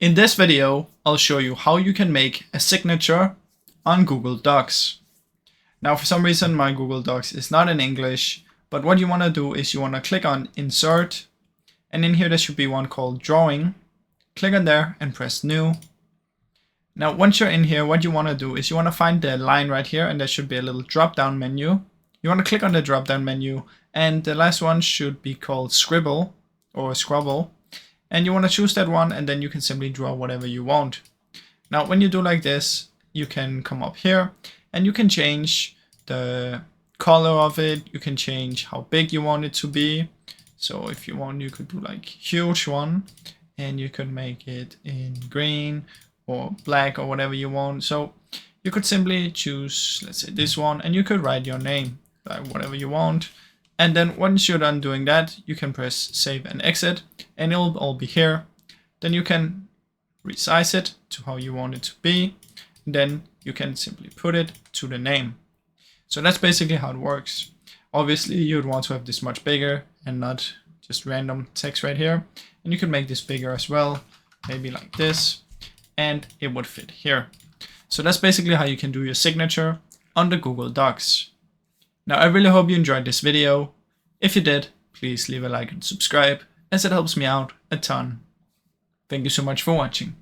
In this video, I'll show you how you can make a signature on Google Docs. Now, for some reason, my Google Docs is not in English, but what you want to do is you want to click on Insert, and in here there should be one called Drawing. Click on there and press New. Now, once you're in here, what you want to do is you want to find the line right here, and there should be a little drop-down menu. You want to click on the drop-down menu, and the last one should be called Scribble or Scrabble. And you want to choose that one, and then you can simply draw whatever you want. Now, when you do like this, you can come up here and you can change the color of it. You can change how big you want it to be. So if you want, you could do like huge one, and you could make it in green or black or whatever you want. So you could simply choose, let's say this one, and you could write your name, like whatever you want. And then once you're done doing that, you can press save and exit, and it'll all be here. Then you can resize it to how you want it to be. And then you can simply put it to the name. So that's basically how it works. Obviously, you'd want to have this much bigger and not just random text right here. And you can make this bigger as well, maybe like this, and it would fit here. So that's basically how you can do your signature on the Google Docs. Now, I really hope you enjoyed this video. If you did, please leave a like and subscribe, as it helps me out a ton. Thank you so much for watching.